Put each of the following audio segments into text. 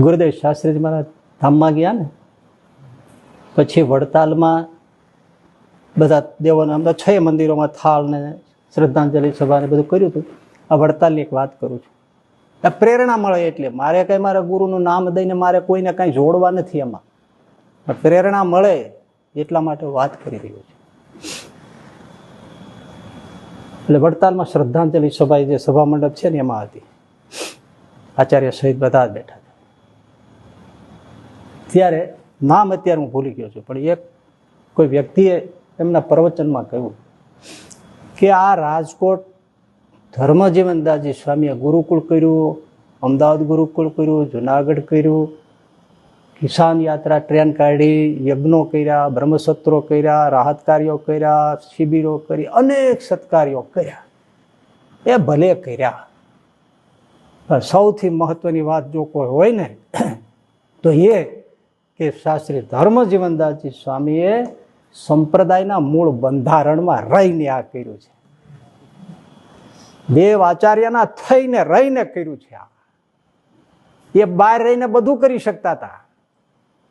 ગુરુદેવ શાસ્ત્રીજી મારા ધામમાં ગયા ને પછી વડતાલમાં બધા દેવોના અમદાવાદ 6 મંદિરોમાં થાળ ને શ્રદ્ધાંજલિ સભા ને બધું કર્યું હતું. આ વડતાલની એક વાત કરું છું. આ પ્રેરણા મળે એટલે મારે કઈ મારા ગુરુનું નામ દઈને મારે કોઈને કઈ જોડવા નથી, એમાં પ્રેરણા મળે એટલા માટે વાત કરી રહ્યો છું. એટલે વડતાલમાં શ્રદ્ધાંજલિ સભા જે સભા મંડપ છે ને એમાં હતી. આચાર્ય સહિત બધા જ બેઠા હતા. ત્યારે નામ અત્યારે હું ભૂલી ગયો છું, પણ એક કોઈ વ્યક્તિએ એમના પ્રવચનમાં કહ્યું કે આ રાજકોટ ધર્મજીવનદાસજી સ્વામીએ ગુરુકુળ કર્યું, અમદાવાદ ગુરુકુળ કર્યું, જુનાગઢ કર્યું, કિસાન યાત્રા ટ્રેન કાઢી, યજ્ઞો કર્યા, બ્રહ્મસત્રો કર્યા, રાહત કાર્યો કર્યા, શિબિરો કરી, અનેક સત્કાર્યો કર્યા. એ ભલે કર્યા, સૌથી મહત્વની વાત જો કોઈ હોય ને તો એ કે શાસ્ત્રી ધર્મજીવનદાસજી સ્વામીએ સંપ્રદાયના મૂળ બંધારણમાં રહીને આ કર્યું છે. દેવ આચાર્યના થઈને રહીને કર્યું છે. એ બહાર રહીને બધું કરી શકતા હતા,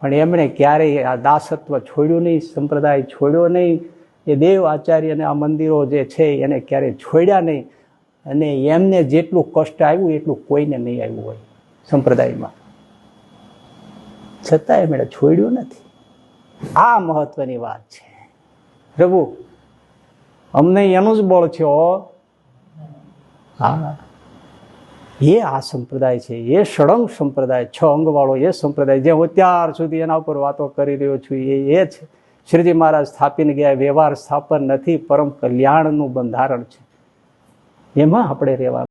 પણ એમણે ક્યારેય આ દાસત્વ છોડ્યું નહીં, સંપ્રદાય છોડ્યો નહીં. એ દેવ આચાર્યને આ મંદિરો જે છે એને ક્યારેય છોડ્યા નહીં. અને એમને જેટલું કષ્ટ આવ્યું એટલું કોઈને નહીં આવ્યું હોય સંપ્રદાયમાં, છતાં એમણે છોડ્યું નથી. આ મહત્વની વાત છે. પ્રભુ અમને એનું જ બળ છે. હા, એ આ સંપ્રદાય છે, એ ષડંગ સંપ્રદાય, 6 અંગવાળો એ સંપ્રદાય જે હું અત્યાર સુધી એના ઉપર વાતો કરી રહ્યો છું એ છે. શ્રીજી મહારાજ સ્થાપીને ગયા, વ્યવહાર સ્થાપન નથી, પરમ કલ્યાણનું બંધારણ છે. એમાં આપણે રહેવાનું.